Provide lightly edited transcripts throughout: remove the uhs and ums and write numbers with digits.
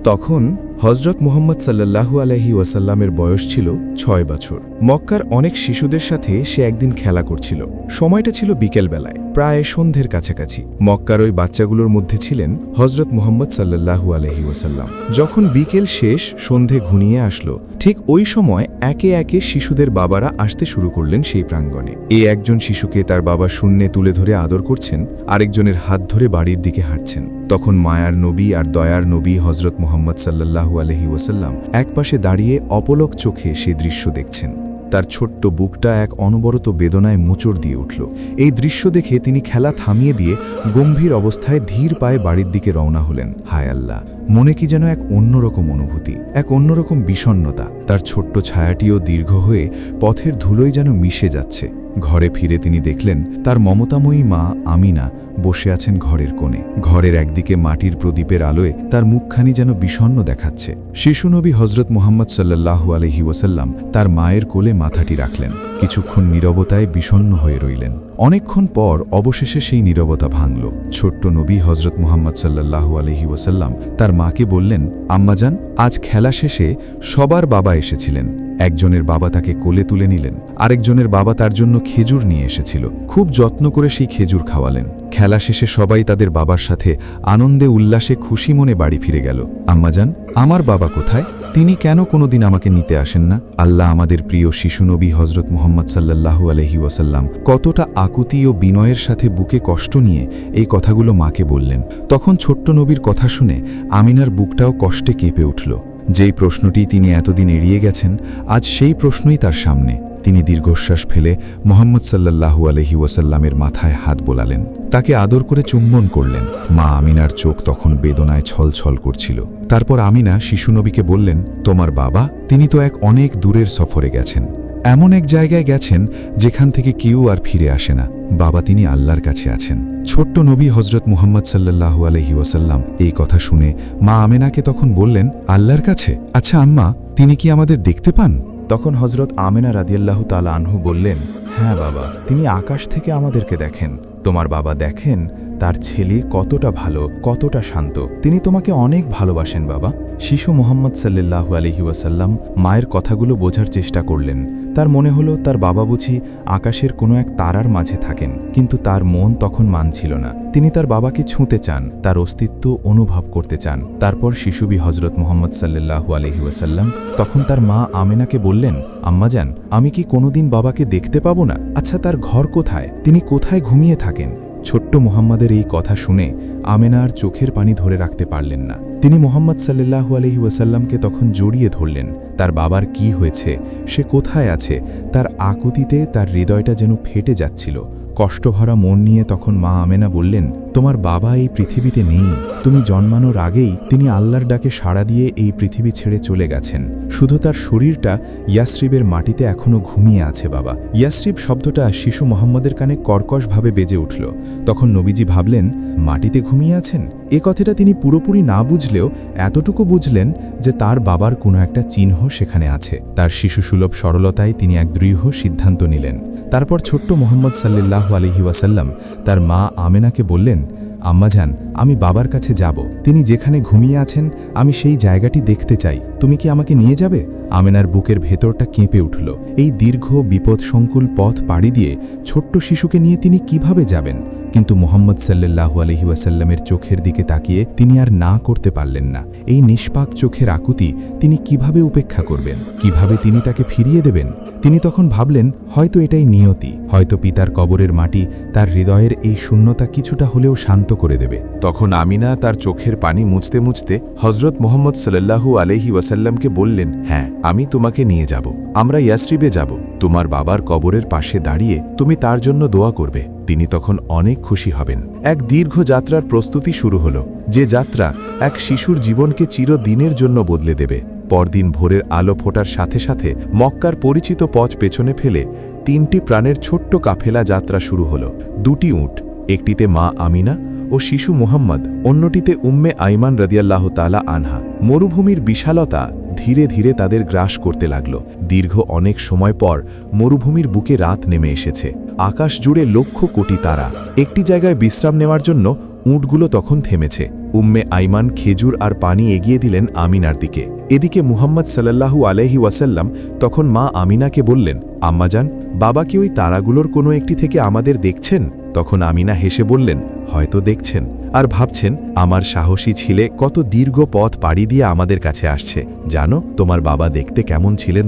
তখন হজরত মুহাম্মদ সাল্লাল্লাহু আলাইহি ওয়াসাল্লামের বয়স ছিল ৬ বছর। মক্কার অনেক শিশুদের সাথে সে একদিন খেলা করছিল। সময়টা ছিল বিকেলবেলায়, প্রায় সন্ধ্যের কাছাকাছি। মক্কার ওই বাচ্চাগুলোর মধ্যে ছিলেন হজরত মুহাম্মদ সাল্লাল্লাহু আলাইহি ওয়াসাল্লাম। যখন বিকেল শেষ, সন্ধে ঘনিয়ে আসলো, ঠিক ওই সময় একে একে শিশুদের বাবারা আসতে শুরু করলেন সেই প্রাঙ্গণে। এই একজন শিশুকে তার বাবা শূন্যে তুলে ধরে আদর করছেন, আরেকজনের হাত ধরে বাড়ির দিকে হাঁটছেন। তখন মায়ার নবী আর দয়ার নবী হজরত মুহাম্মদ সাল্লাল্লাহু আলাইহি ওয়াসাল্লাম একপাশে দাঁড়িয়ে অপলক চোখে সেই দৃশ্য দেখছেন। তার ছোট্ট বুকটা এক অনবরত বেদনায় মোচড় দিয়ে উঠল। এই দৃশ্য দেখে তিনি খেলা থামিয়ে দিয়ে গম্ভীর অবস্থায় ধীর পায়ে বাড়ির দিকে রওনা হলেন। হায় আল্লাহ, মনে কি যেন এক অন্যরকম অনুভূতি, এক অন্যরকম বিষণ্ণতা। তার ছোট্ট ছায়াটিও দীর্ঘ হয়ে পথের ধুলোয় যেন মিশে যাচ্ছে। ঘরে ফিরে তিনি দেখলেন তার মমতাময়ী মা আমিনা বসে আছেন ঘরের কোণে। ঘরের একদিকে মাটির প্রদীপের আলোয় তার মুখখানি যেন বিষণ্ণ দেখাচ্ছে। শিশুনবী হজরত মুহাম্মদ সাল্লাল্লাহু আলাইহি ওয়াসাল্লাম তার মায়ের কোলে মাথাটি রাখলেন। কিছুক্ষণ নীরবতায় বিষণ্ণ হয়ে রইলেন। অনেকক্ষণ পর অবশেষে সেই নীরবতা ভাঙল। ছোট্ট নবী হজরত মুহাম্মদ সাল্লাল্লাহু আলাইহি ওয়াসাল্লাম তার মাকে বললেন, আম্মাজান, আজ খেলা শেষে সবার বাবা এসেছিলেন। একজনের বাবা তাকে কোলে তুলে নিলেন, আরেকজনের বাবা তার জন্য খেজুর নিয়ে এসেছিল। খুব যত্ন করে সেই খেজুর খাওয়ালেন। খেলা শেষে সবাই তাদের বাবার সাথে আনন্দে উল্লাসে খুশি মনে বাড়ি ফিরে গেল। আম্মাজান, আমার বাবা কোথায়? তিনি কেন কোনোদিন আমাকে নিতে আসেন না? আল্লাহ আমাদের প্রিয় শিশু নবী হজরত মুহাম্মদ সাল্লাল্লাহু আলাইহি ওয়াসাল্লাম কতটা আকুতি ও বিনয়ের সাথে বুকে কষ্ট নিয়ে এই কথাগুলো মাকে বললেন। তখন ছোট্ট নবীর কথা শুনে আমিনার বুকটাও কষ্টে কেঁপে উঠল। যেই প্রশ্নটি তিনি এতদিন এড়িয়ে গেছেন, আজ সেই প্রশ্নই তার সামনে। তিনি দীর্ঘশ্বাস ফেলে মুহাম্মদ সাল্লাল্লাহু আলাইহি ওয়াসাল্লামের মাথায় হাত বোলালেন, তাকে আদর করে চুম্বন করলেন। মা আমিনার চোখ তখন বেদনায় ছলছল করছিল। তারপর আমিনা শিশুনবীকে বললেন, তোমার বাবা, তিনি তো এক অনেক দূরের সফরে গেছেন, এমন এক জায়গায় গেছেন যেখান থেকে কেউ আর ফিরে আসে না। বাবা, তিনি আল্লাহর কাছে আছেন। ছোট্ট নবী হজরত মুহাম্মদ সাল্লাল্লাহু আলাইহি ওয়াসাল্লাম এই কথা শুনে মা আমিনাকে তখন বললেন, আল্লাহর কাছে? আচ্ছা আম্মা, তিনি কি আমাদের দেখতে পান? তখন হজরত আমিনা রাদিয়াল্লাহু তাআলা আনহু বললেন, হ্যাঁ বাবা, তিনি আকাশ থেকে আমাদেরকে দেখেন। তোমার বাবা দেখেন তার ছেলে কতটা ভালো, কতটা শান্ত। তিনি তোমাকে অনেক ভালোবাসেন বাবা। শিশু মুহাম্মদ সাল্লাল্লাহু আলাইহি ওয়াসাল্লাম মায়ের কথাগুলো বোঝার চেষ্টা করলেন। তার মনে হলো তার বাবা বুঝি আকাশের কোনো এক তারার মাঝে থাকেন, কিন্তু তার মন তখন মানছিল না। তিনি তার বাবাকে ছুঁতে চান, তার অস্তিত্ব অনুভব করতে চান। তারপর শিশুবি হজরত মুহাম্মদ সাল্লাল্লাহু আলাইহি ওয়াসাল্লাম তখন তার মা আমিনাকে বললেন, আম্মাজান, আমি কি কোনোদিন বাবাকে দেখতে পাবো না? আচ্ছা, তার ঘর কোথায়? তিনি কোথায় ঘুমিয়ে থাকেন? ছোট্ট মুহাম্মাদের এই কথা শুনে আমেনা আর চোখের পানি ধরে রাখতে পারলেন না। তিনি মুহাম্মদ সাল্লাল্লাহু আলাইহি ওয়াসাল্লামকে তখন জড়িয়ে ধরলেন। তার বাবার কি হয়েছে, সে কোথায় আছে, তার আকুতিতে তার হৃদয়টা যেন ফেটে যাচ্ছিল। কষ্টভরা মন নিয়ে তখন মা আমেনা বললেন, তোমার বাবা এই পৃথিবীতে নেই। তুমি জন্মানোর আগেই তিনি আল্লাহর ডাকে সাড়া দিয়ে এই পৃথিবী ছেড়ে চলে গেছেন। শুধু তার শরীরটা ইয়াসরিবের মাটিতে এখনো ঘুমিয়ে আছে বাবা। ইয়াসরিব শব্দটা শিশু মোহাম্মদের কানে কর্কশভাবে বেজে উঠল। তখন নবীজি ভাবলেন, মাটিতে ঘুমিয়ে আছেন? এ কথাটা তিনি পুরোপুরি না বুঝলেও এতটুকু বুঝলেন যে তার বাবার কোনো একটা চিহ্ন সেখানে আছে। তার শিশুসুলভ সরলতায় তিনি এক দৃঢ় সিদ্ধান্ত নিলেন। তারপর ছোট্ট মুহাম্মদ সাল্লাল্লাহু আলাইহি ওয়াসাল্লাম তার মা আমেনাকে বললেন, আম্মাজান, আমি বাবার কাছে যাব। তিনি যেখানে ঘুমিয়ে আছেন আমি সেই জায়গাটি দেখতে চাই। তুমি কি আমাকে নিয়ে যাবে? আমেনার বুকের ভেতরটা কেঁপে উঠল। এই দীর্ঘ বিপদসংকুল পথ পাড়ি দিয়ে ছোট্ট শিশুকে নিয়ে তিনি কিভাবে যাবেন? কিন্তু মুহাম্মদ সাল্লাল্লাহু আলাইহি ওয়াসাল্লামের চোখের দিকে তাকিয়ে তিনি আর না করতে পারলেন না। এই নিষ্পাক চোখের আকুতি তিনি কিভাবে উপেক্ষা করবেন? কিভাবে তিনি তাকে ফিরিয়ে দেবেন? তিনি তখন ভাবলেন, হয়তো এটাই নিয়তি, হয়তো পিতার কবরের মাটি তার হৃদয়ের এই শূন্যতা কিছুটা হলেও শান্ত করে দেবে। তখন আমিনা তার চোখের পানি মুছতে মুছতে হজরত মুহাম্মদ সাল্লাল্লাহু আলাইহি ওয়াসাল্লামকে বললেন, হ্যাঁ, আমি তোমাকে নিয়ে যাব। আমরা ইয়াসরিবে যাব। তোমার বাবার কবরের পাশে দাঁড়িয়ে তুমি তার জন্য দোয়া করবে। তিনি তখন অনেক খুশি হবেন। এক দীর্ঘ যাত্রার প্রস্তুতি শুরু হলো, যে যাত্রা এক শিশুর জীবনকে চিরদিনের জন্য বদলে দেবে। পরদিন ভোরের আলো ফোটার সাথে সাথে মক্কার পরিচিত পথ পেছনে ফেলে 3টি প্রাণের ছোট্ট কাফেলা যাত্রা শুরু হলো। 2টি উট, একটিতে মা আমিনা ও শিশু মুহাম্মদ, অন্যটিতে উম্মে আইমান রাদিয়াল্লাহু তাআলা আনহা। মরুভূমির বিশালতা ধীরে ধীরে তাদের গ্রাস করতে লাগল। দীর্ঘ অনেক সময় পর মরুভূমির বুকে রাত নেমে এসেছে। আকাশ জুড়ে লক্ষ কোটি তারা। একটি জায়গায় বিশ্রাম নেওয়ার জন্য উটগুলো তখন থেমেছে। উম্মে আইমান খেজুর আর পানি এগিয়ে দিলেন আমিনার দিকে। এদিকে মুহাম্মদ সাল্লাল্লাহু আলাইহি ওয়াসাল্লাম তখন মা আমিনাকে বললেন, আম্মাজান, বাবা কি ওই তারাগুলোর কোনো একটি থেকে আমাদের দেখছেন? তখন আমিনা হেসে বললেন, হয়তো দেখছেন, আর ভাবছেন আমার সাহসী ছিলে কত দীর্ঘ পথ পাড়ি দিয়ে আমাদের কাছে আসছে। জানো তোমার বাবা দেখতে কেমন ছিলেন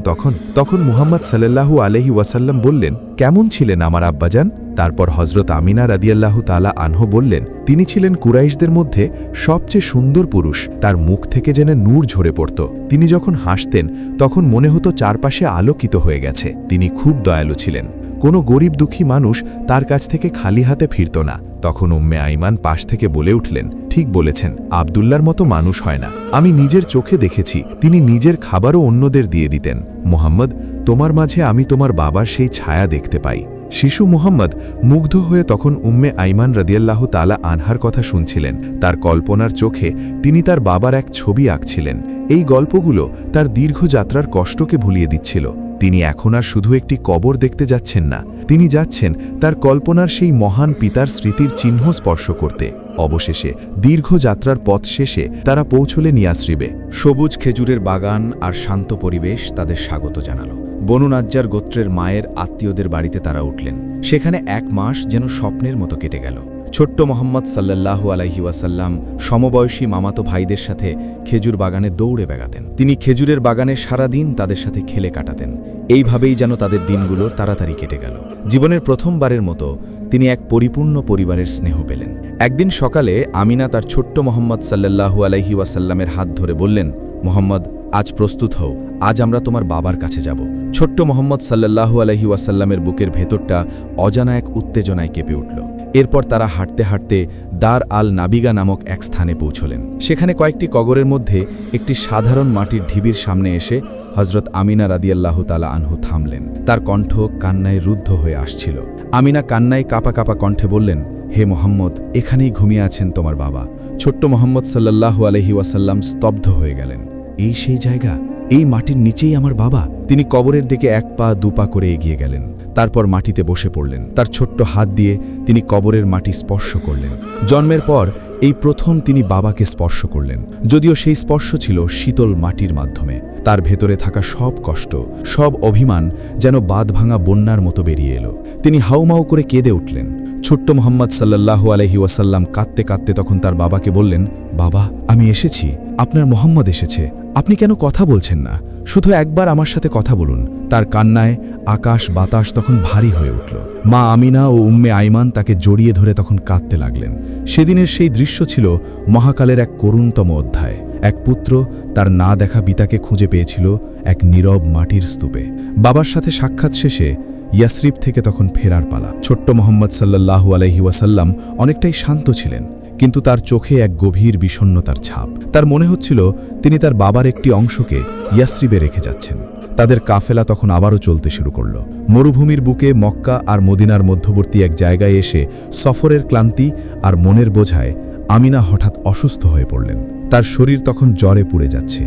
তখন মুহাম্মদ সাল্লাল্লাহু আলাইহি ওয়াসাল্লাম বললেন, কেমন ছিলেন আমার আব্বাজান? তারপর হজরত আমিনা রাদিয়াল্লাহু তাআলা আনহু বললেন, তিনি ছিলেন কুরাইশদের মধ্যে সবচেয়ে সুন্দর পুরুষ। তার মুখ থেকে যেন নূর ঝরে পড়ত। তিনি যখন হাসতেন তখন মনে হতো চারপাশে আলোকিত হয়ে গেছে। তিনি খুব দয়ালু ছিলেন। কোনো গরিব দুঃখী মানুষ তার কাছ থেকে খালি হাতে ফিরত না। তখন উম্মে আইমান পাশ থেকে বলে উঠলেন, ঠিক বলেছেন, আব্দুল্লার মতো মানুষ হয় না। আমি নিজের চোখে দেখেছি তিনি নিজের খাবারও অন্যদের দিয়ে দিতেন। মুহাম্মদ, তোমার মাঝে আমি তোমার বাবার সেই ছায়া দেখতে পাই। শিশু মুহাম্মদ মুগ্ধ হয়ে তখন উম্মে আইমান রাদিয়াল্লাহু তাআলা আনহার কথা শুনছিলেন। তার কল্পনার চোখে তিনি তার বাবার এক ছবি আঁকছিলেন। এই গল্পগুলো তার দীর্ঘ যাত্রার কষ্টকে ভুলিয়ে দিচ্ছিল। তিনি এখন আর শুধু একটি কবর দেখতে যাচ্ছেন না, তিনি যাচ্ছেন তার কল্পনার সেই মহান পিতার স্মৃতির চিহ্ন স্পর্শ করতে। অবশেষে দীর্ঘ যাত্রার পথ শেষে তারা পৌঁছলেন ইয়াসরিবে। সবুজ খেজুরের বাগান আর শান্ত পরিবেশ তাদের স্বাগত জানালো। বনু নাজ্জার গোত্রের মায়ের আত্মীয়দের বাড়িতে তারা উঠলেন। সেখানে 1 মাস যেন স্বপ্নের মতো কেটে গেল। ছোট্ট মোহাম্মদ সাল্লাল্লাহু আলাইহি ওয়াসাল্লাম সমবয়সী মামাতো ভাইদের সাথে খেজুর বাগানে দৌড়ে বেগাতেন। তিনি খেজুরের বাগানে সারাদিন তাদের সাথে খেলে কাটাতেন। এইভাবেই যেন তাদের দিনগুলো তাড়াতাড়ি কেটে গেল। জীবনের প্রথমবারের মতো তিনি এক পরিপূর্ণ পরিবারের স্নেহ পেলেন। একদিন সকালে আমিনা তার ছোট্ট মোহাম্মদ সাল্লাল্লাহু আলাইহি ওয়াসাল্লামের হাত ধরে বললেন, মোহাম্মদ, আজ প্রস্তুত হও, আজ আমরা তোমার বাবার কাছে যাব। ছোট্ট মোহাম্মদ সাল্লাল্লাহু আলাইহি ওয়াসাল্লামের বুকের ভেতরটা অজানা এক উত্তেজনায় কেঁপে উঠল। এরপর তারা হাঁটতে হাঁটতে দার আল নাবিগা নামক এক স্থানে পৌঁছলেন। সেখানে কয়েকটি কবরের মধ্যে একটি সাধারণ মাটির ঢিবির সামনে এসে হজরত আমিনা রাদিয়াল্লাহু তাআলা আনহু থামলেন। তার কণ্ঠ কান্নায় রুদ্ধ হয়ে আসছিল। আমিনা কান্নায় কাঁপা কাঁপা কণ্ঠে বললেন, হে মোহাম্মদ, এখানেই ঘুমিয়ে আছেন তোমার বাবা। ছোট্ট মোহাম্মদ সাল্লাল্লাহু আলাইহি ওয়াসাল্লাম স্তব্ধ হয়ে গেলেন। এই সেই জায়গা, এই মাটির নিচেই আমার বাবা। তিনি কবরের দিকে 1 পা 2 পা করে এগিয়ে গেলেন। তারপর মাটিতে বসে পড়লেন। তার ছোট্ট হাত দিয়ে তিনি কবরের মাটি স্পর্শ করলেন। জন্মের পর এই প্রথম তিনি বাবাকে স্পর্শ করলেন, যদিও সেই স্পর্শ ছিল শীতল মাটির মাধ্যমে। তার ভেতরে থাকা সব কষ্ট, সব অভিমান যেন বাঁধভাঙা বন্যার মতো বেরিয়ে এলো। তিনি হাউমাউ করে কেঁদে উঠলেন। ছোট্ট মোহাম্মদ সাল্লাল্লাহু আলাইহি ওয়াসাল্লাম কাঁদতে কাঁদতে তখন তার বাবাকে বললেন, বাবা, আমি এসেছি, আপনার মোহাম্মদ এসেছে। আপনি কেন কথা বলছেন না? শুধু একবার আমার সাথে কথা বলুন। তার কান্নায় আকাশ বাতাস তখন ভারী হয়ে উঠল। মা আমিনা ও উম্মে আইমান তাকে জড়িয়ে ধরে তখন কাঁদতে লাগলেন। সেদিনের সেই দৃশ্য ছিল মহাকালের এক করুণতম অধ্যায়। এক পুত্র তার না দেখা পিতাকে খুঁজে পেয়েছিল এক নীরব মাটির স্তূপে। বাবার সাথে সাক্ষাৎ শেষে ইয়াসরিব থেকে তখন ফেরার পালা। ছোট্ট মোহাম্মদ সাল্লাল্লাহু আলাইহি ওয়াসাল্লাম অনেকটাই শান্ত ছিলেন, কিন্তু তার চোখে এক গভীর বিষণ্ণতার ছাপ। তার মনে হচ্ছিল তিনি তার বাবার একটি অংশকে ইয়াসরিবে রেখে যাচ্ছেন। তাদের কাফেলা তখন আবারও চলতে শুরু করল। মরুভূমির বুকে মক্কা আর মদিনার মধ্যবর্তী এক জায়গায় এসে সফরের ক্লান্তি আর মনের বোঝায় আমিনা হঠাৎ অসুস্থ হয়ে পড়লেন। তার শরীর তখন জ্বরে পুড়ে যাচ্ছে।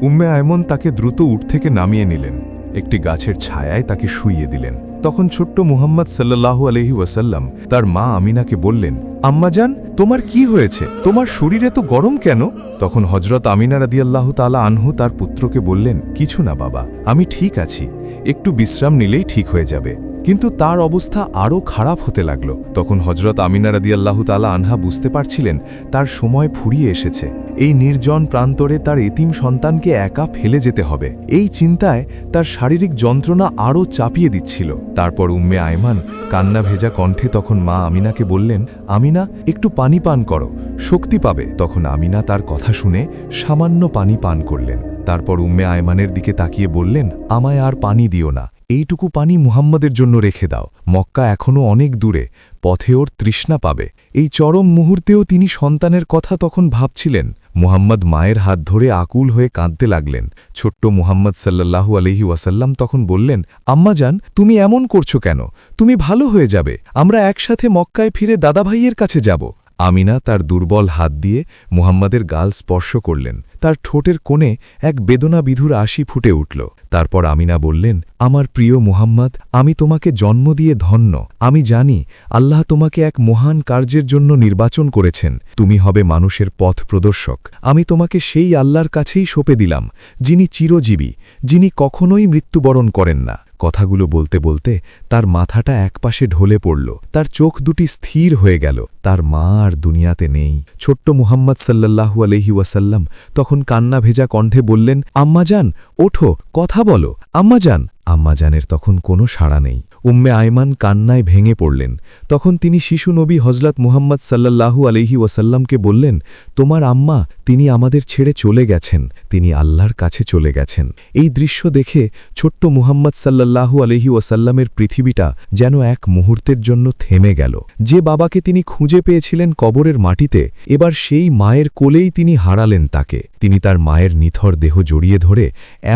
উম্মে আইমন তাকে দ্রুত উঠ থেকে নামিয়ে নিলেন। একটি গাছের ছায়ায় তাকে শুইয়ে দিলেন। তখন ছোট্ট মুহাম্মদ সাল্লাল্লাহু আলাইহি ওয়াসাল্লাম তার মা আমিনাকে বললেন, আম্মাজান, তোমার কি হয়েছে? তোমার শরীরে তো গরম কেন? তখন হজরত আমিনা রাদিয়াল্লাহু তাআলা আনহু তার পুত্রকে বললেন, কিছু না বাবা, আমি ঠিক আছি, একটু বিশ্রাম নিলেই ঠিক হয়ে যাবে। কিন্তু তার অবস্থা আরও খারাপ হতে লাগল। তখন হজরত আমিনা রাদিয়াল্লাহু তাআলা আনহা বুঝতে পারছিলেন তার সময় ফুরিয়ে এসেছে। এই নির্জন প্রান্তরে তার এতিম সন্তানকে একা ফেলে যেতে হবে। এই চিন্তায় তার শারীরিক যন্ত্রণা আরও চাপিয়ে দিচ্ছিল। তারপর উম্মে আয়মান কান্না ভেজা কণ্ঠে তখন মা আমিনাকে বললেন, আমিনা, একটু পানি পান করো, শক্তি পাবে। তখন আমিনা তার কথা শুনে সামান্য পানি পান করলেন। তারপর উম্মে আয়মানের দিকে তাকিয়ে বললেন, আমায় আর পানি দিও না, এইটুকু পানি মুহাম্মদের জন্য রেখে দাও। মক্কা এখনও অনেক দূরে, পথে ওর তৃষ্ণা পাবে। এই চরম মুহূর্তেও তিনি সন্তানের কথা তখন ভাবছিলেন। মুহাম্মদ মায়ের হাত ধরে আকুল হয়ে কাঁদতে লাগলেন। ছোট্ট মুহাম্মদ সাল্লাল্লাহু আলাইহি ওয়াসাল্লাম তখন বললেন, আম্মাজান, তুমি এমন করছো কেন? তুমি ভালো হয়ে যাবে, আমরা একসাথে মক্কায় ফিরে দাদাভাইয়ের কাছে যাব। আমিনা তার দুর্বল হাত দিয়ে মুহাম্মদের গাল স্পর্শ করলেন। তার ঠোঁটের কোণে এক বেদনাবিধুর হাসি ফুটে উঠল। তারপর আমিনা বললেন, আমার প্রিয় মুহাম্মদ, আমি তোমাকে জন্ম দিয়ে ধন্য। আমি জানি আল্লাহ তোমাকে এক মহান কার্যের জন্য নির্বাচন করেছেন। তুমি হবে মানুষের পথ প্রদর্শক। আমি তোমাকে সেই আল্লাহর কাছেই সঁপে দিলাম, যিনি চিরজীবী, যিনি কখনোই মৃত্যুবরণ করেন না। কথাগুলো বলতে বলতে তার মাথাটা একপাশে ঢলে পড়ল, তার চোখ দুটি স্থির হয়ে গেল। তার মা আর দুনিয়াতে নেই। ছোট্ট মুহাম্মদ সাল্লাল্লাহু আলাইহি ওয়াসাল্লাম তখন কান্না ভেজা কণ্ঠে বললেন, আম্মাজান, ওঠো, কথা বলো, আম্মাজান। আম্মাজানের তখন কোনো সাড়া নেই। উম্মে আয়মান কান্নায় ভেঙে পড়লেন। তখন তিনি শিশু নবী হজরত মুহাম্মদ সাল্লাল্লাহু আলাইহি ওয়াসাল্লামকে বললেন, তোমার আম্মা, তিনি আমাদের ছেড়ে চলে গেছেন, তিনি আল্লাহর কাছে চলে গেছেন। এই দৃশ্য দেখে ছোট্ট মুহাম্মদ সাল্লাল্লাহু আলাইহি ওয়াসাল্লামের পৃথিবীটা যেন এক মুহূর্তের জন্য থেমে গেল। যে বাবাকে তিনি খুঁজে পেয়েছিলেন কবরের মাটিতে, এবার সেই মায়ের কোলেই তিনি হারালেন তাকে। তিনি তার মায়ের নিথর দেহ জড়িয়ে ধরে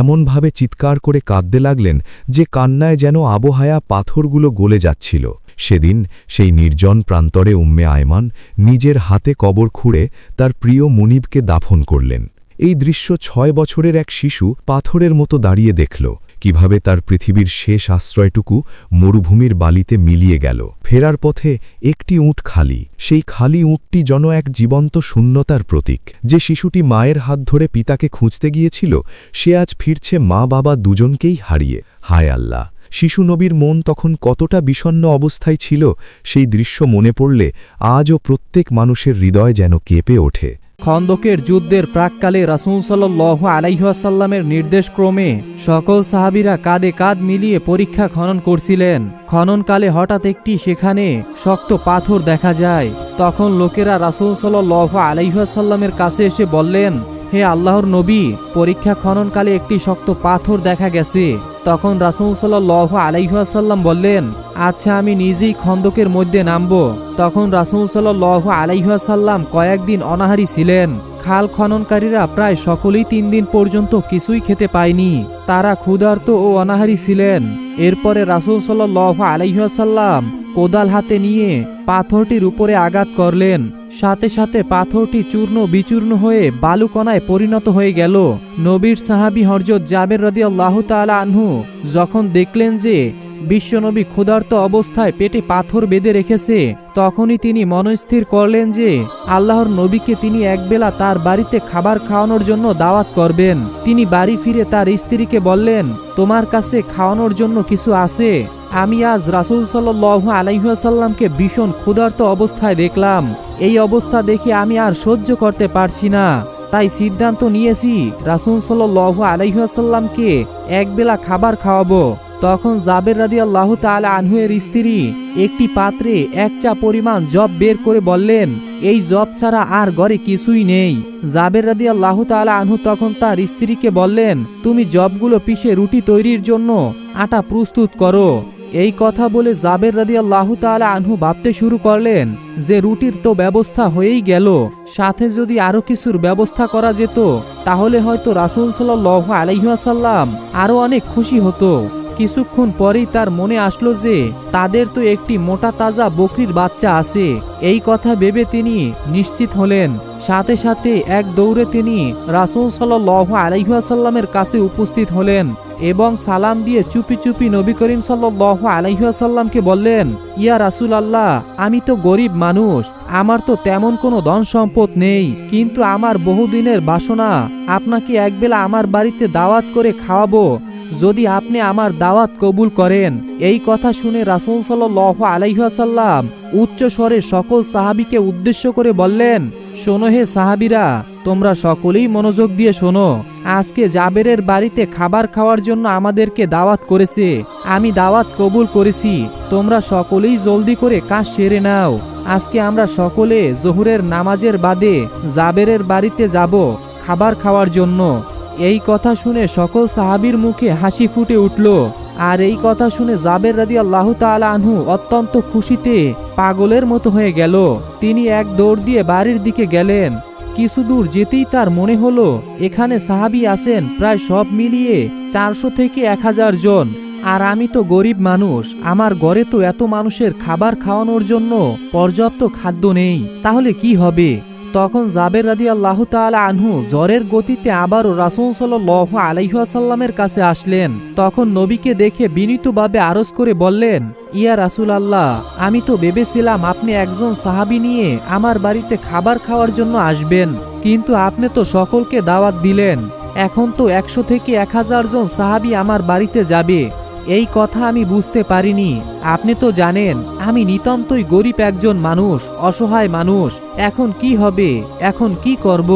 এমনভাবে চিৎকার করে কাঁদতে লাগলেন যে কান্নায় যেন আবহাওয়া পাথরগুলো গলে যাচ্ছিল। সেদিন সেই নির্জন প্রান্তরে উম্মে আয়মান নিজের হাতে কবর খুঁড়ে তার প্রিয় মুনিবকে দাফন করলেন। এই দৃশ্য ৬ বছরের এক শিশু পাথরের মতো দাঁড়িয়ে দেখল কিভাবে তার পৃথিবীর শেষ আশ্রয়টুকু মরুভূমির বালিতে মিলিয়ে গেল। ফেরার পথে একটি উট খালি, সেই খালি উটটি যেন এক জীবন্ত শূন্যতার প্রতীক। যে শিশুটি মায়ের হাত ধরে পিতাকে খুঁজতে গিয়েছিল, সে আজ ফিরছে মা বাবা দুজনকেই হারিয়ে। হায় আল্লাহ! শিশু নবীর মন তখন কতটা বিষণ্ণ অবস্থায় ছিল, সেই দৃশ্য মনে পড়লে আজও প্রত্যেক মানুষের হৃদয় যেন কেঁপে ওঠে। খন্দকের যুদ্ধের প্রাককালে রাসূল সাল্লাল্লাহু আলাইহি ওয়াসাল্লামের নির্দেশক্রমে সকল সাহাবীরা কাঁধে কাঁধ মিলিয়ে পরীক্ষা খনন করছিলেন। খননকালে হঠাৎ একটি সেখানে শক্ত পাথর দেখা যায়। তখন লোকেরা রাসূল সাল্লাল্লাহু আলাইহি ওয়াসাল্লামের কাছে এসে বললেন, হে আল্লাহর নবী, পরীক্ষা খননকালে একটি শক্ত পাথর দেখা গেছে। তখন রাসূল সাল্লাল্লাহু আলাইহি ওয়াসাল্লাম বললেন, আচ্ছা, আমি নিজেই খন্দকের মধ্যে নামব। তখন রাসূল সাল্লাল্লাহু আলাইহি ওয়াসাল্লাম কয়েকদিন অনাহারী ছিলেন। খাল খননকারীরা প্রায় সকলেই 3 দিন পর্যন্ত কিছুই খেতে পায়নি। তারা ক্ষুধার্ত ও অনাহারী ছিলেন। এরপরে রাসূল সাল্লাল্লাহু আলাইহি ওয়াসাল্লাম কোদাল হাতে নিয়ে পাথরটির উপরে আঘাত করলেন। সাথে সাথে পাথরটি চূর্ণ বিচূর্ণ হয়ে বালুকণায় পরিণত হয়ে গেল। নবীর সাহাবী হযরত জাবের রাদিয়াল্লাহু তাআলা আনহু যখন দেখলেন যে বিশ্বনবী ক্ষুধার্ত অবস্থায় পেটে পাথর বেঁধে রেখেছে, তখনই তিনি মনস্থির করলেন যে আল্লাহর নবীকে তিনি একবেলা তার বাড়িতে খাবার খাওয়ানোর জন্য দাওয়াত করবেন। তিনি বাড়ি ফিরে তার স্ত্রীকে বললেন, তোমার কাছে খাওয়ানোর জন্য কিছু আছে? আমি আজ রাসূল সাল্লাল্লাহু আলাইহি ওয়াসাল্লামকে ভীষণ ক্ষুধার্ত অবস্থায় দেখলাম। এই অবস্থা দেখে আমি আর সহ্য করতে পারছি না। তাই সিদ্ধান্ত নিয়েছি রাসূল সাল্লাল্লাহু আলাইহি ওয়াসাল্লামকে একবেলা খাবার খাওয়াবো। তখন জাবের রাদিয়াল্লাহু তাআলা আনহু এর স্ত্রী একটি পাত্রে 1 চা পরিমাণ জব বের করে বললেন, এই জব ছাড়া আর ঘরে কিছুই নেই। জাবের রাদিয়াল্লাহু তাআলা আনহু তখন তার স্ত্রীকে বললেন, তুমি জবগুলো পিষে রুটি তৈরির জন্য আটা প্রস্তুত করো। এই কথা বলে জাবের রাদিয়াল্লাহু তাআলা আনহু ভাবতে শুরু করলেন যে রুটির তো ব্যবস্থা হয়েই গেল, সাথে যদি আরো কিছুর ব্যবস্থা করা যেত তাহলে হয়তো রাসূল সাল্লাল্লাহু আলাইহি ওয়াসাল্লাম আরো অনেক খুশি হতো। কিছুক্ষণ পরেই তার মনে আসলো যে তাদের তো একটি মোটা তাজা বকরির বাচ্চা আছে। এই কথা ভেবে তিনি নিশ্চিত হলেন। সাথে সাথে এক দৌড়ে তিনি রাসূল সাল্লাল্লাহু আলাইহি ওয়াসাল্লামের কাছে উপস্থিত হলেন এবং সালাম দিয়ে চুপি চুপি নবী করিম সাল্লাল্লাহু আলাইহি ওয়াসাল্লামকে বললেন, ইয়া রাসূলুল্লাহ, আমি তো গরিব মানুষ, আমার তো তেমন কোনো ধন সম্পদ নেই, কিন্তু আমার বহুদিনের বাসনা আপনাকে একবেলা আমার বাড়িতে দাওয়াত করে খাওয়াবো, যদি আপনি আমার দাওয়াত কবুল করেন। এই কথা শুনে রাসূল সাল্লাল্লাহু আলাইহি ওয়াসাল্লাম উচ্চ স্বরে সকল সাহাবীকে উদ্দেশ্য করে বললেন, শোনো হে সাহাবীরা, তোমরা সকলেই মনোযোগ দিয়ে শোনো। আজকে জাবেরের বাড়িতে খাবার খাওয়ার জন্য আমাদেরকে দাওয়াত করেছে। আমি দাওয়াত কবুল করেছি। তোমরা সকলেই জলদি করে কাজ সেরে নাও। আজকে আমরা সকলে জোহরের নামাজের বাদে জাবেরের বাড়িতে যাব খাবার খাওয়ার জন্য। এই কথা শুনে সকল সাহাবীর মুখে হাসি ফুটে উঠল। আর এই কথা শুনে জাবের রাদিয়াল্লাহু তাআলা আনহু অত্যন্ত খুশিতে পাগলের মতো হয়ে গেল। তিনি এক দৌড় দিয়ে বাড়ির দিকে গেলেন। কিছু দূর যেতেই তার মনে হলো এখানে সাহাবী আছেন প্রায় সব মিলিয়ে 400 থেকে 1000 জন। আর আমি তো গরিব মানুষ, আমার ঘরে তো এত মানুষের খাবার খাওয়ানোর জন্য পর্যাপ্ত খাদ্য নেই, তাহলে কি হবে? তখন জাবের রাদিয়াল্লাহু তাআলা আনহু জ্বরের গতিতে আবারও রাসূল সাল্লাল্লাহু আলাইহি ওয়াসাল্লামের কাছে আসলেন। তখন নবীকে দেখে বিনীতভাবে আরজ করে বললেন, ইয়া রাসূলুল্লাহ, আমি তো ভেবেছিলাম আপনি একজন সাহাবী নিয়ে আমার বাড়িতে খাবার খাওয়ার জন্য আসবেন, কিন্তু আপনি তো সকলকে দাওয়াত দিলেন। এখন তো 100 থেকে 1000 জন সাহাবী আমার বাড়িতে যাবে। এই কথা আমি বুঝতে পারিনি। আপনি তো জানেন আমি নিতান্তই গরিব একজন মানুষ, অসহায় মানুষ। এখন কি হবে, এখন কি করব?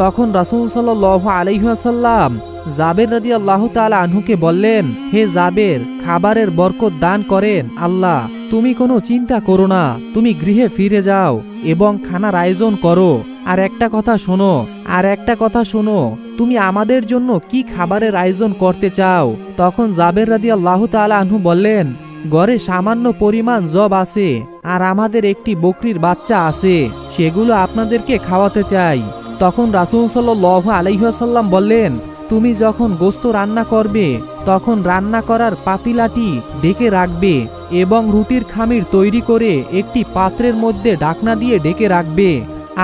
তখন রাসূল সাল্লাল্লাহু আলাইহি ওয়াসাল্লাম জাবের রাদিয়াল্লাহু তাআলা আনহুকে বললেন, হে জাবের, খাবারের বরকত দান করেন আল্লাহ। তুমি কোনো চিন্তা করো না, তুমি গৃহে ফিরে যাও এবং খানার আয়োজন করো। আর একটা কথা শোনো, তুমি আমাদের জন্য কি খাবারের আয়োজন করতে চাও? তখন জাবের রাদিয়াল্লাহু তাআলা আনহু বললেন, ঘরে সামান্য পরিমাণ জব আছে আর আমাদের একটি বকরির বাচ্চা আছে, সেগুলো আপনাদেরকে খাওয়াতে চাই। তখন রাসূল সাল্লাল্লাহু আলাইহি ওয়াসাল্লাম বললেন, তুমি যখন গোশত রান্না করবে তখন রান্না করার পাতিলাটি ঢেকে রাখবে এবং রুটির খামির তৈরি করে একটি পাত্রের মধ্যে ঢাকনা দিয়ে ঢেকে রাখবে।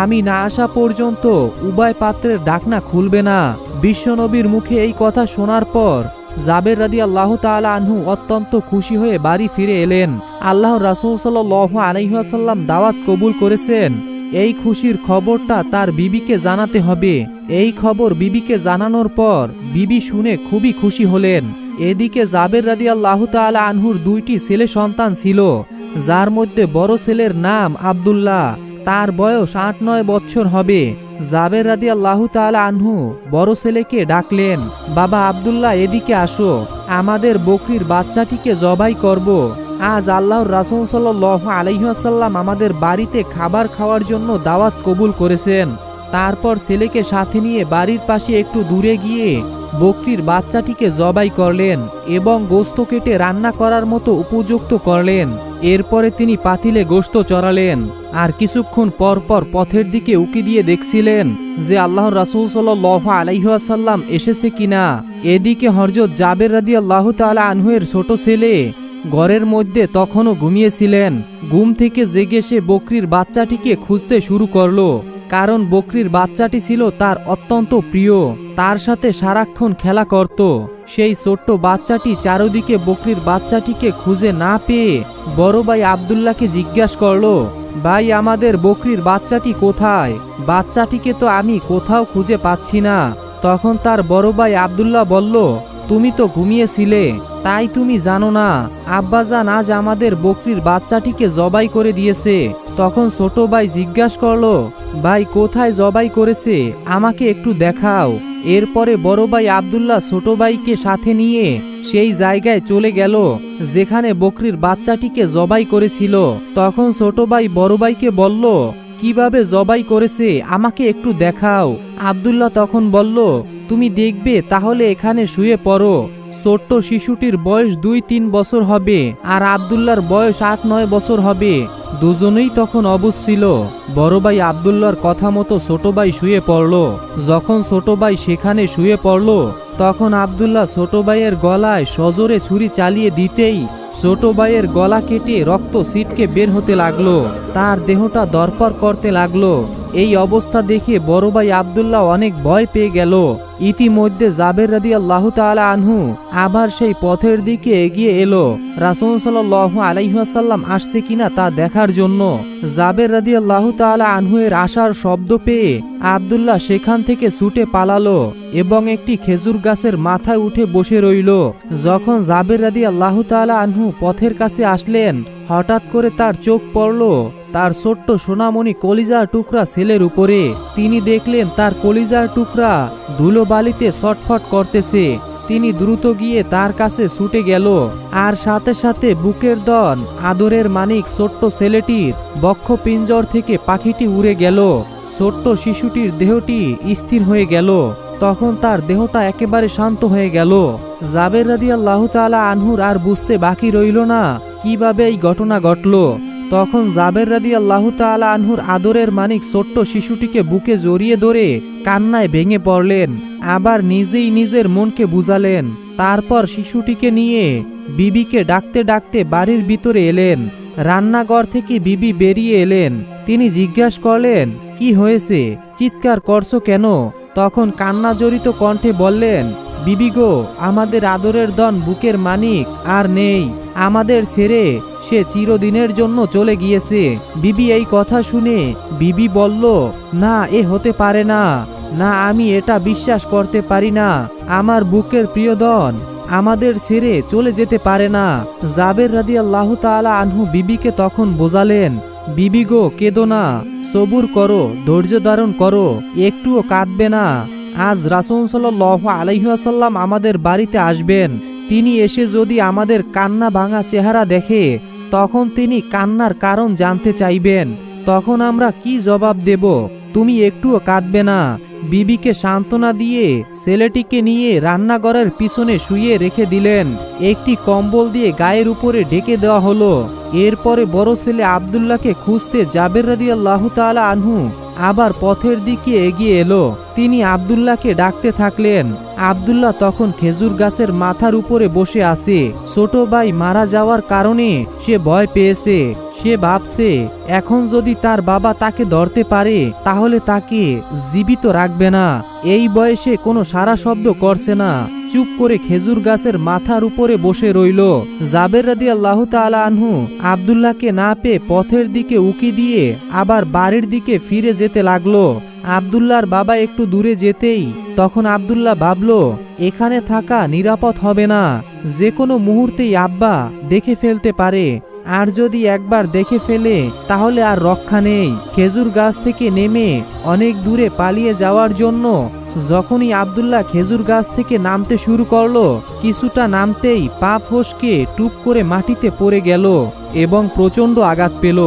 আমি না আসা পর্যন্ত উভয় পাত্রের ঢাকনা খুলবে না। বিশ্বনবীর মুখে এই কথা শোনার পর জাবের রাদিয়াল্লাহু তাআলা আনহু অত্যন্ত খুশি হয়ে বাড়ি ফিরে এলেন। আল্লাহর রাসূল সাল্লাল্লাহু আলাইহি ওয়াসাল্লাম দাওয়াত কবুল করেছেন, এই খুশির খবরটা তার বিবিকে জানাতে হবে। এই খবর বিবিকে জানানোর পর বিবি শুনে খুবই খুশি হলেন। এদিকে জাবের রাদিয়াল্লাহু তাআলা আনহুর 2টি ছেলে সন্তান ছিল, যার মধ্যে বড় ছেলের নাম আব্দুল্লাহ, তার বয়স 8-9 বছর হবে। জাবের রাদিয়াল্লাহু তাআলা আনহু বড় ছেলেকে ডাকলেন, বাবা আব্দুল্লাহ, এদিকে আসো, আমাদের বকরির বাচ্চাটিকে জবাই করব। আজ আল্লাহর রাসূল সাল্লাল্লাহু আলাইহি ওয়াসাল্লাম আমাদের বাড়িতে খাবার খাওয়ার জন্য দাওয়াত কবুল করেছেন। তারপর ছেলেকে সাথে নিয়ে বাড়ির পাশে একটু দূরে গিয়ে বকরির বাচ্চাটিকে জবাই করলেন এবং গোশত কেটে রান্না করার মতো উপযুক্ত করলেন। এরপরে তিনি পাতিলে গোশত চড়ালেন আর কিছুক্ষণ পর পর পথের দিকে উকি দিয়ে দেখছিলেন যে আল্লাহর রাসূল সাল্লাল্লাহু আলাইহি ওয়াসাল্লাম এসেছে কিনা। এদিকে হযরত জাবের রাদিয়াল্লাহু তাআলা আনহুর ছোট ছেলে ঘরের মধ্যে তখনও ঘুমিয়েছিলেন। ঘুম থেকে জেগে সে বকরির বাচ্চাটিকে খুঁজতে শুরু করলো, কারণ বকরির বাচ্চাটি ছিল তার অত্যন্ত প্রিয়, তার সাথে সারাক্ষণ খেলা করত। সেই ছোট্ট বাচ্চাটি চারদিকে বকরির বাচ্চাটিকে খুঁজে না পেয়ে বড় ভাই আব্দুল্লাহকে জিজ্ঞাসা করলো, ভাই, আমাদের বকরির বাচ্চাটি কোথায়? বাচ্চাটিকে তো আমি কোথাও খুঁজে পাচ্ছি না। তখন তার বড় ভাই আব্দুল্লাহ বলল, তুমি তো ঘুমিয়েছিলে, তাই তুমি জানো না, আব্বাজান আজ আমাদের বকরির বাচ্চাটিকে জবাই করে দিয়েছে। তখন ছোট ভাই জিজ্ঞাসা করলো, ভাই, কোথায় জবাই করেছে, আমাকে একটু দেখাও। এরপরে বড় ভাই আব্দুল্লাহ ছোট ভাইকে সাথে নিয়ে সেই জায়গায় চলে গেল যেখানে বকরির বাচ্চাটিকে জবাই করেছিল। তখন ছোট ভাই বড় ভাইকে বলল, কিভাবে জবাই করেছে আমাকে একটু দেখাও। আব্দুল্লাহ তখন বলল, তুমি দেখবে, তাহলে এখানে শুয়ে পড়ো। ছোট্ট শিশুটির বয়স 2-3 বছর হবে আর আব্দুল্লাহর বয়স 8-9 বছর হবে। দুজনেই তখন অবুঝ ছিল। বড় ভাই আব্দুল্লাহর কথা মতো ছোট ভাই শুয়ে পড়ল। যখন ছোট ভাই সেখানে শুয়ে পড়ল তখন আব্দুল্লাহ ছোট ভাইয়ের গলায় সজোরে ছুরি চালিয়ে দিতেই ছোট ভাইয়ের গলা কেটে রক্ত ছিটকে বের হতে লাগলো, তার দেহটা দরপর করতে লাগলো। এই অবস্থা দেখে বড় ভাই আব্দুল্লাহ অনেক ভয় পেয়ে গেল। ইতিমধ্যে জাবের রাদিয়াল্লাহু তাআলা আনহু আবার সেই পথের দিকে এগিয়ে এলো রাসূল সাল্লাল্লাহু আলাইহি ওয়াসাল্লাম আসছে কিনা তা দেখার জন্য। জাবের রাদিয়াল্লাহু তাআলা আনহু এর আসার শব্দ পেয়ে আব্দুল্লাহ সেখান থেকে ছুটে পালালো এবং একটি খেজুর গাছের মাথায় উঠে বসে রইল। যখন জাবের রাদিয়াল্লাহু তাআলা আনহু পথের কাছে আসলেন, হঠাৎ করে তার চোখ পড়ল তার ছোট্ট সোনামণি কলিজার টুকরা ছেলের উপরে। তিনি দেখলেন তার কলিজার টুকরা ধুলোবালিতে ছটফট করতেছে। তিনি দ্রুত গিয়ে তার কাছে ছুটে গেল আর সাথে সাথে বুকের দন আদরের মানিক ছোট্ট ছেলেটির বক্ষপিঞ্জর থেকে পাখিটি উড়ে গেল। ছোট্ট শিশুটির দেহটি স্থির হয়ে গেল। তখন তার দেহটা একেবারে শান্ত হয়ে গেল। জাবের রাদিয়াল্লাহু তাআলা আনহুর আর বুঝতে বাকি রইল না কিভাবে এই ঘটনা ঘটল। তখন জাবের রাদিয়াল্লাহু তাআলা আনহুর আদরের মানিক ছোট্ট শিশুটিকে বুকে জড়িয়ে ধরে কান্নায় ভেঙে পড়লেন, আবার নিজেই নিজের মনকে বুঝালেন। তারপর শিশুটিকে নিয়ে বিবিকে ডাকতে ডাকতে বাড়ির ভিতরে এলেন। রান্নাঘর থেকে বিবি বেরিয়ে এলেন। তিনি জিজ্ঞাসা করলেন, কি হয়েছে, চিৎকার করছো কেন? তখন কান্নাজড়িত কণ্ঠে বললেন, বিবি গো, আমাদের আদরের ধন বুকের মানিক আর নেই, আমাদের ছেড়ে সে চিরদিনের জন্য চলে গিয়েছে। বিবি এই কথা শুনে বিবি বলল, না, এ হতে পারে না, না, আমি এটা বিশ্বাস করতে পারি না। আমার বুকের প্রিয়ধন আমাদের ছেড়ে চলে যেতে পারে না। জাবের রাদিয়াল্লাহু তাআলা আনহু বিবিকে তখন বোঝালেন, বিবি গো, কেঁদো না, সবুর করো, ধৈর্য ধারণ করো, একটুও কাঁদবে না। আজ রাসূল সাল্লাল্লাহু আলাইহি ওয়াসাল্লাম আমাদের বাড়িতে আসবেন। তিনি এসে যদি আমাদের কান্না ভাঙা চেহারা দেখে, তখন তিনি কান্নার কারণ জানতে চাইবেন। তখন আমরা কি জবাব দেব? তুমি একটুও কাঁদবে না। বিবিকে সান্ত্বনা দিয়ে ছেলেটিকে নিয়ে রান্নাঘরের পিছনে শুইয়ে রেখে দিলেন। একটি কম্বল দিয়ে গায়ের উপরে ঢেকে দেওয়া হলো। এরপরে বড় ছেলে আব্দুল্লাহকে খুঁজতে জাবের রাদিয়াল্লাহু তাআলা আনহু আবার পথের দিকে এগিয়ে এলো। তিনি আব্দুল্লাহকে ডাকতে থাকলেন। আব্দুল্লাহ তখন খেজুর গাছের মাথার উপরে বসে আছে। ছোট ভাই মারা যাওয়ার কারণে সে ভয় পেয়েছে। সে ভাবছে, এখন যদি তার বাবা তাকে ধরতে পারে তাহলে তাকে জীবিত রাখবে না। এই বয়সে কোনো সারা শব্দ করছে না, চুপ করে খেজুর গাছের মাথার উপরে বসে রইল। জাবের রাদিয়াল্লাহু তাআলা আনহু আব্দুল্লাহকে না পেয়ে পথের দিকে উকি দিয়ে আবার বাড়ির দিকে ফিরে যেতে লাগলো। আব্দুল্লাহর বাবা একটু দূরে যেতেই তখন আব্দুল্লাহ ভাবল, এখানে থাকা নিরাপদ হবে না, যে কোনো মুহূর্তেই আব্বা দেখে ফেলতে পারে, আর যদি একবার দেখে ফেলে তাহলে আর রক্ষা নেই। খেজুর গাছ থেকে নেমে অনেক দূরে পালিয়ে যাওয়ার জন্য যখনই আব্দুল্লাহ খেজুর গাছ থেকে নামতে শুরু করলো, কিছুটা নামতেই পা ফসকে টুপ করে মাটিতে পড়ে গেল এবং প্রচণ্ড আঘাত পেল।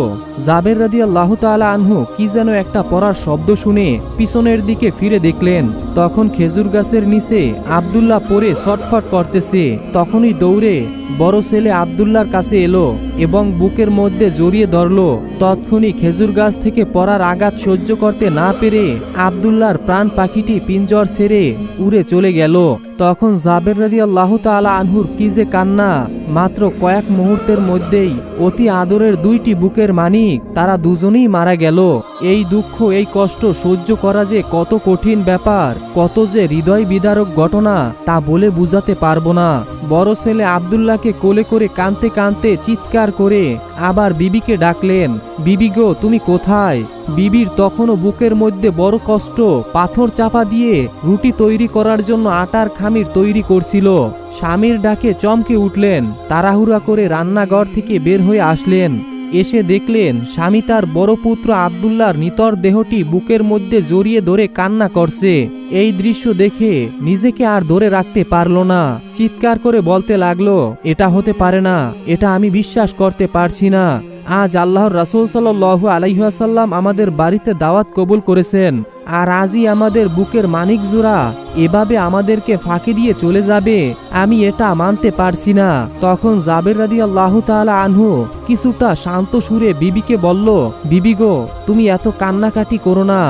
জাবের রাদিয়াল্লাহু তাআলা আনহু কি যেন একটা পড়ার শব্দ শুনে পিছনের দিকে ফিরে দেখলেন। তখন খেজুর গাছের নিচে আব্দুল্লাহ পড়ে ছটফট করতেছে। তখনই দৌড়ে বড় ছেলে আব্দুল্লাহর কাছে এলো এবং বুকের মধ্যে জড়িয়ে ধরল। তৎক্ষণি খেজুর গাছ থেকে পড়ার আঘাত সহ্য করতে না পেরে আব্দুল্লাহর প্রাণ পাখিটি পিঞ্জর ছেড়ে উড়ে চলে গেল। তখন জাবের রাদিয়াল্লাহু তাআলা আনহুর কি যে কান্না! মাত্র কয়েক মুহূর্তের মধ্যেই অতি আদরের দুইটি বুকের মানিক তারা দুজনেই মারা গেল। এই দুঃখ, এই কষ্ট সহ্য করা যে কত কঠিন ব্যাপার, কত যে হৃদয় বিদারক ঘটনা, তা বলে বুঝাতে পারবো না। বড় ছেলে আব্দুল্লাহকে কোলে করে কাঁদতে কাঁদতে চিৎকার করে আবার বিবিকে ডাকলেন, বিবি গো, তুমি কোথায়? বিবির তখনও বুকের মধ্যে বড় কষ্ট। পাথর চাপা দিয়ে রুটি তৈরি করার জন্য আটার খামির তৈরি করছিল। স্বামীর ডাকে চমকে উঠলেন, তাড়াহুড়া করে রান্নাঘর থেকে বের হয়ে আসলেন। এসে দেখলেন স্বামী তার বড় পুত্র আব্দুল্লাহর নিতর দেহটি বুকের মধ্যে জড়িয়ে ধরে কান্না করছে। এই দৃশ্য দেখে নিজেকে আর ধরে রাখতে পারল না, চিৎকার করে বলতে লাগলো, এটা হতে পারে না, এটা আমি বিশ্বাস করতে পারছি না। আজ আল্লাহর রাসূল সাল্লাল্লাহু আলাইহি ওয়াসাল্লাম আমাদের বাড়িতে দাওয়াত কবুল করেছেন, আর আজই আমাদের বুকের মানিক জোড়া এভাবে আমাদেরকে ফাঁকি দিয়ে চলে যাবে, আমি এটা মানতে পারছি না। তখন জাবের রাদিয়াল্লাহু তাআলা আনহু কিছুটা শান্ত সুরে বিবিকে বলল, বিবি গো, তুমি এত কান্নাকাটি করো না,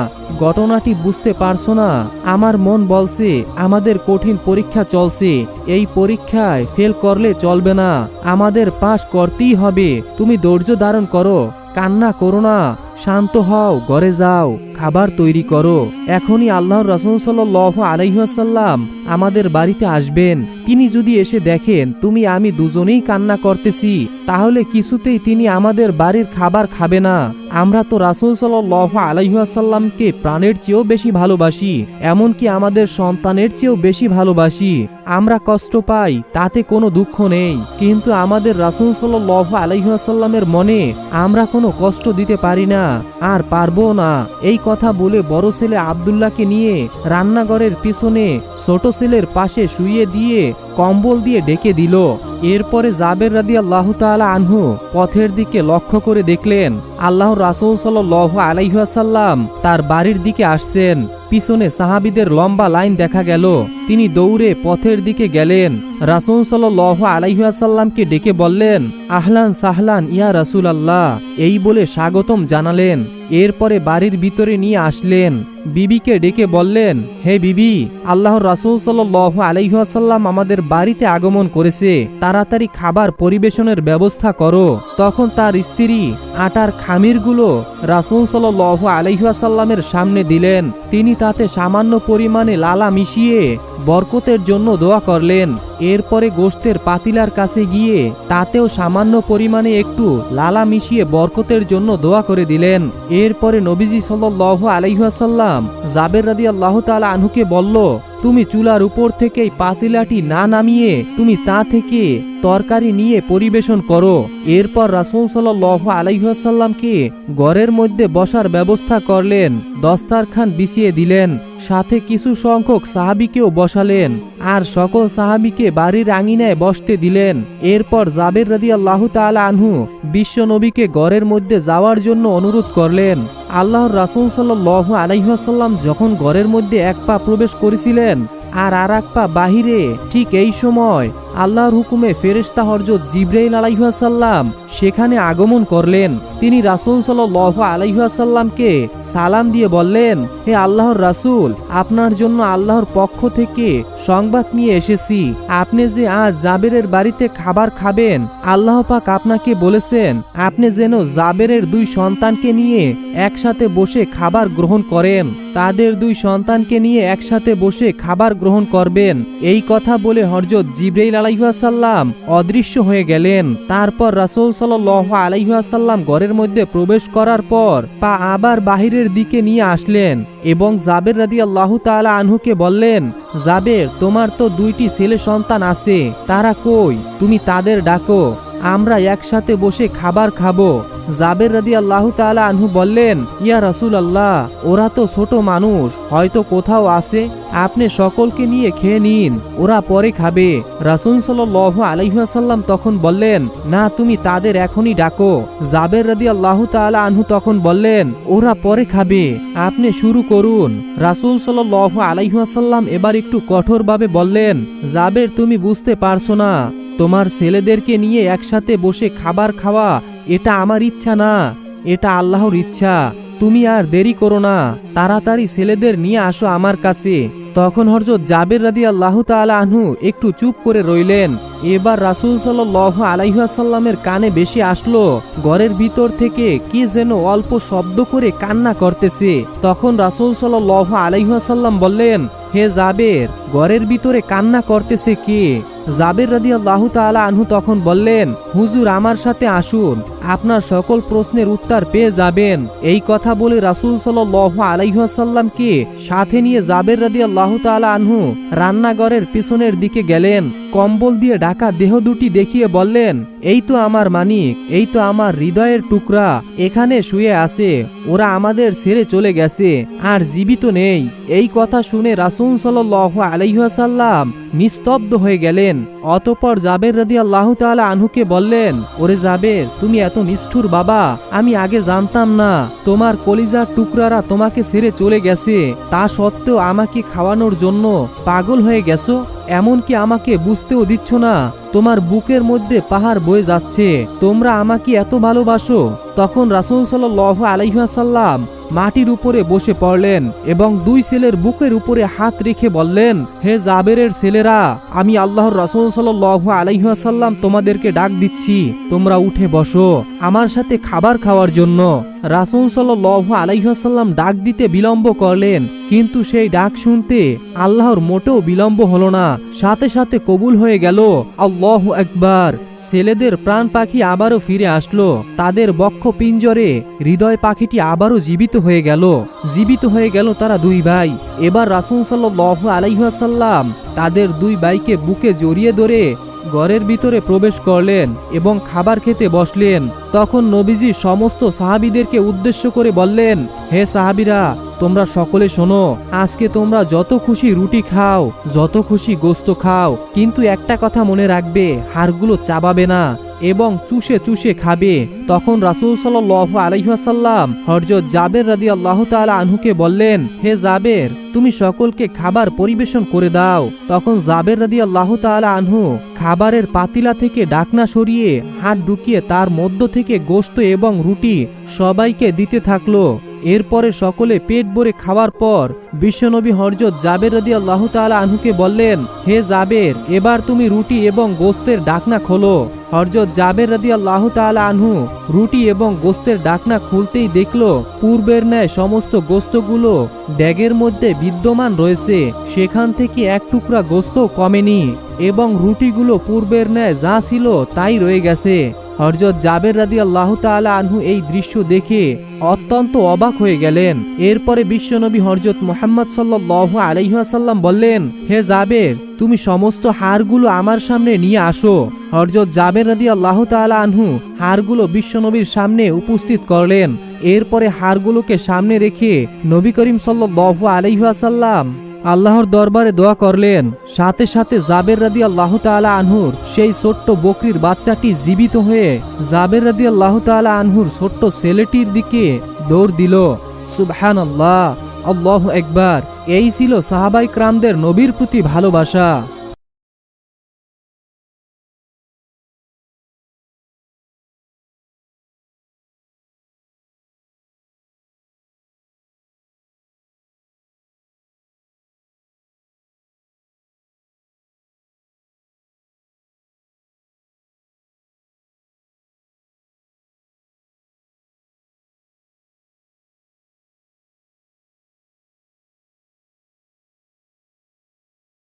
ঘটনাটি বুঝতে পারছো না। আমার মন বলছে আমাদের কঠিন পরীক্ষা চলছে, এই পরীক্ষায় ফেল করলে চলবে না, আমাদের পাশ করতেই হবে। তুমি ধৈর্য ধারণ করো, কান্না করো না, শান্ত হও, ঘরে যাও, খাবার তৈরি করো। এখনই আল্লাহর রাসূল সাল্লাল্লাহু আলাইহি ওয়াসাল্লাম আমাদের বাড়িতে আসবেন। তিনি যদি এসে দেখেন তুমি আমি দুজনেই কান্না করতেছি, তাহলে কিছুতেই তিনি আমাদের বাড়ির খাবার খাবে না। আমরা তো রাসূল সাল্লাল্লাহু আলাইহি ওয়াসাল্লামকে প্রাণের চেয়েও বেশি ভালোবাসি, এমনকি আমাদের সন্তানের চেয়েও বেশি ভালোবাসি। আমরা কষ্ট পাই, তাতে কোনো দুঃখ নেই, কিন্তু আমাদের রাসূল সাল্লাল্লাহু আলাইহি ওয়াসাল্লামের মনে আমরা কোনো কষ্ট দিতে পারি না, আর পারবো না। এই কথা বলে বড় ছেলে আব্দুল্লাহকে নিয়ে রান্নাঘরের পিছনে ছোট ছেলের পাশে শুইয়ে দিয়ে কম্বল দিয়ে ঢেকে দিল। এরপরে জাবের রাদিয়াল্লাহু তাআলা আনহু পথের দিকে লক্ষ্য করে দেখলেন আল্লাহর রাসূল সাল্লাল্লাহু আলাইহি ওয়াসাল্লাম তার বাড়ির দিকে আসছেন। পিছনে সাহাবীদের লম্বা লাইন দেখা গেল। তিনি দৌড়ে পথের দিকে গেলেন, রাসূল সাল্লাল্লাহু আলাইহি ওয়াসাল্লামকে ডেকে বললেন, আহলান সাহলান ইয়া রাসূলুল্লাহ, এই বলে স্বাগতম জানালেন। এরপরে বাড়ির ভিতরে নিয়ে আসলেন। বিবিকে ডেকে বললেন, হে বিবি, আল্লাহর রাসূল সাল্লাল্লাহু আলাইহি ওয়াসাল্লাম আমাদের বাড়িতে আগমন করেছে, তাড়াতাড়ি খাবার পরিবেশনের ব্যবস্থা করো। তখন তার স্ত্রী আটার খামিরগুলো রাসূল সাল্লাল্লাহু আলাইহি ওয়াসাল্লামের সামনে দিলেন। তিনি তাতে সামান্য পরিমাণে লালা মিশিয়ে বরকতের জন্য দোয়া করলেন। এরপরে গোশতের পাতিলার কাছে গিয়ে তাতেও সামান্য পরিমাণে একটু লালা মিশিয়ে বরকতের জন্য দোয়া করে দিলেন। এরপরে নবীজি সাল্লাল্লাহু আলাইহি ওয়াসাল্লাম জাবের রাদিয়াল্লাহু তাআলা আনহুকে বলল, তুমি চুলার উপর থেকে পাতিলাটি না নামিয়ে তুমি তা থেকে তরকারি নিয়ে পরিবেশন করো। এরপর রাসূল সাল্লাল্লাহু আলাইহি ওয়াসাল্লামকে ঘরের মধ্যে বসার ব্যবস্থা করলেন, দস্তারখান বিছিয়ে দিলেন, সাথে কিছু সংখ্যক সাহাবীকেও বসালেন আর সকল সাহাবীকে বাড়ির আঙিনায় বসতে দিলেন। এরপর জাবের রাদিয়াল্লাহু তাআলা আনহু বিশ্ব নবীকে ঘরের মধ্যে যাওয়ার জন্য অনুরোধ করলেন। আল্লাহর রাসূল সাল্লাল্লাহু আলাইহি ওয়াসাল্লাম যখন ঘরের মধ্যে এক পা প্রবেশ করেছিলেন আর এক পা বাহিরে, ঠিক এই সময় আল্লাহর হুকুমে ফেরেশতা হযরত জিবরাইল আলাইহিস সালাম সেখানে আগমন করলেন। তিনি রাসূল সাল্লাল্লাহু আলাইহি ওয়াসাল্লামকে সালাম দিয়ে বললেন, হে আল্লাহর রাসূল, আপনার জন্য আল্লাহর পক্ষ থেকে সংবাদ নিয়ে এসেছি। আপনি যে আজ জাবেরের বাড়িতে খাবার খাবেন, আল্লাহ পাক আপনাকে বলেছেন আপনি যেন জাবেরের দুই সন্তানকে নিয়ে একসাথে বসে খাবার গ্রহণ করেন। তাদের দুই সন্তানকে নিয়ে একসাথে বসে খাবার গ্রহণ করবেন। এই কথা বলে হযরত জিবরাইল আলাইহিস সালাম অদৃশ্য হয়ে গেলেন। তারপর রাসূল সাল্লাল্লাহু আলাইহি ওয়াসাল্লাম ঘরের মধ্যে প্রবেশ করার পর পা আবার বাহিরের দিকে নিয়ে আসলেন এবং জাবের রাদিয়াল্লাহু তাআলা আনহুকে বললেন, জাবের, তোমার তো দুইটি ছেলে সন্তান আছে, তারা কই? তুমি তাদের ডাকো, আমরা একসাথে বসে খাবার খাবো। জাবের রাদিয়াল্লাহু তাআলা আনহু বললেন, ইয়া রাসূলুল্লাহ, ওরা তো ছোট মানুষ, হয়তো কোথাও আছে, আপনি সকলকে নিয়ে খেয়ে নিন, ওরা পরে খাবে। রাসূল সাল্লাল্লাহু আলাইহি ওয়াসাল্লাম তখন বললেন, না, তুমি তাদের এখনই ডাকো। জাবের রাদিয়াল্লাহু তাআলা আনহু তখন বললেন, ওরা পরে খাবে, আপনি শুরু করুন। রাসূল সাল্লাল্লাহু আলাইহি ওয়াসাল্লাম এবার একটু কঠোরভাবে বললেন, জাবের, তুমি বুঝতে পারছো না, তোমার ছেলেদেরকে নিয়ে একসাথে বসে খাবার খাওয়া এটা আমার ইচ্ছা না, এটা আল্লাহর ইচ্ছা। তুমি আর দেরি করো না, তাড়াতাড়ি ছেলেদের নিয়ে আসো আমার কাছে। তখন হযরত জাবের রাদিয়াল্লাহু তাআলা আনহু একটু চুপ করে রইলেন। এবার রাসূল সাল্লাল্লাহু আলাইহি ওয়াসাল্লামের কানে বেশি আসলো, ঘরের ভিতর থেকে কি যেন অল্প শব্দ করে কান্না করতেছে। তখন রাসূল সাল্লাল্লাহু আলাইহি ওয়াসাল্লাম বললেন, হে জাবের, ঘরের ভিতরে কান্না করতেছে কে? জাবের রাদিয়াল্লাহু তাআলা আনহু তখন বললেন, হুজুর, আমার সাথে আসুন, আপনার সকল প্রশ্নের উত্তর পেয়ে যাবেন। এই কথা বলে রাসূল সাল্লাল্লাহু আলাইহি ওয়াসাল্লামকে সাথে নিয়ে জাবের রাদিয়াল্লাহু তাআলা আনহু রান্নাঘরের পিছনের দিকে গেলেন। কম্বল দিয়ে ঢাকা দেহ দুটি দেখিয়ে বললেন, এই তো আমার মানিক, এই তো আমার হৃদয়ের টুকরা, এখানে শুয়ে আছে, ওরা আমাদের ছেড়ে চলে গেছে, আর জীবিত নেই। এই কথা শুনে রাসূল সাল্লাল্লাহু আলাইহি ওয়াসাল্লাম নিস্তব্ধ হয়ে গেলেন। অতঃপর জাবের রাদিয়াল্লাহু তাআলা আনহুকে বললেন, ওরে জাবের, তুমি এত নিষ্ঠুর বাবা, আমি আগে জানতাম না তোমার কলিজার টুকরারা তোমাকে ছেড়ে চলে গেছে, তা সত্ত্বেও আমাকে খাওয়ানোর জন্য পাগল হয়ে গেছো, এমনকি আমাকে বুঝতেও দিচ্ছ না তোমার বুকের মধ্যে পাহাড় বয়ে যাচ্ছে, তোমরা আমাকে এত ভালোবাসো। তখন রাসূল সাল্লাল্লাহু আলাইহি ওয়াসাল্লাম মাটির উপরে বসে পড়লেন এবং দুই ছেলের বুকের উপরে হাত রেখে বললেন, হে জাবেরের ছেলেরা, আমি আল্লাহর রাসূল সাল্লাল্লাহু আলাইহি ওয়াসাল্লাম তোমাদেরকে ডাক দিচ্ছি, তোমরা উঠে বসো আমার সাথে খাবার খাওয়ার জন্য। রাসূল সাল্লাল্লাহু আলাইহি ওয়াসাল্লাম ডাক দিতে বিলম্ব করলেন, কিন্তু সেই ডাক শুনতে আল্লাহর মোটেও বিলম্ব হলো না, সাথে সাথে কবুল হয়ে গেল। আল্লাহু আকবার। ছেলেদের প্রাণ পাখি আবারও ফিরে আসলো, তাদের বক্ষ পিঞ্জরে হৃদয় পাখিটি আবারও জীবিত হয়ে গেল তারা দুই ভাই। এবার রাসূল সাল্লাল্লাহু আলাইহি ওয়াসাল্লাম তাদের দুই ভাইকে বুকে জড়িয়ে ধরে ঘরের ভিতরে প্রবেশ করলেন এবং খাবার খেতে বসলেন। তখন নবীজি সমস্ত সাহাবীদেরকে উদ্দেশ্য করে বললেন, হে সাহাবীরা, তোমরা সকলে শোনো, আজকে তোমরা যত খুশি রুটি খাও, যত খুশি গোশত খাও, কিন্তু একটা কথা মনে রাখবে, হাড়গুলো চাবাবে না এবং চুষে চুষে খাবে। তখন রাসূল সাল্লাল্লাহু আলাইহি ওয়াসাল্লাম হযরত জাবের রাদিয়াল্লাহু তাআলা আনহুকে বললেন, হে জাবের, তুমি সকলকে খাবার পরিবেশন করে দাও। তখন জাবের রাদিয়াল্লাহু তাআলা আনহু খাবারের পাতিলা থেকে ঢাকনা সরিয়ে হাত ঢুকিয়ে তার মধ্য থেকে গোশত এবং রুটি সবাইকে দিতে থাকলো। এরপরে সকলে পেট ভরে খাওয়ার পর বিশ্বনবী হযরত জাবের রাদিয়াল্লাহু তাআলা আনহুকে বললেন, হে জাবের, এবার তুমি রুটি এবং গোস্তের ঢাকনা খোলো। হযরত জাবের রাদিয়াল্লাহু তাআলা আনহু রুটি এবং গোস্তের ঢাকনা খুলতেই দেখল পূর্বের ন্যায় সমস্ত গোস্তগুলো ড্যাগের মধ্যে বিদ্যমান রয়েছে, সেখান থেকে এক টুকরা গোস্ত কমেনি এবং রুটিগুলো পূর্বের ন্যায় যা ছিল তাই রয়ে গেছে। হযরত জাবের রাদিয়াল্লাহু তাআলা আনহু এই দৃশ্য দেখে অত্যন্ত অবাক হয়ে গেলেন। এরপরে বিশ্বনবী হযরত মুহাম্মদ সাল্লাল্লাহু আলাইহি ওয়াসাল্লাম বললেন, হে জাবের, তুমি সমস্ত হাড়গুলো আমার সামনে নিয়ে আসো। হযরত জাবের রাদিয়াল্লাহু তাআলা আনহু হাড়গুলো বিশ্বনবীর সামনে উপস্থিত করলেন। এরপরে হাড়গুলোকে সামনে রেখে নবী করিম সাল্লাল্লাহু আলাইহি ওয়াসাল্লাম আল্লাহর দরবারে দোয়া করলেন। সাথে সাথে জাবের রাদিয়াল্লাহু তাআলা আনহুর সেই ছোট্ট বকরির বাচ্চাটি জীবিত হয়ে জাবের রাদিয়াল্লাহু তাআলা আনহুর ছোট্ট ছেলেটির দিকে দৌড় দিল। সুবহানাল্লাহ, আল্লাহু আকবার। এই ছিল সাহাবায়ে কেরামদের নবীর প্রতি ভালোবাসা।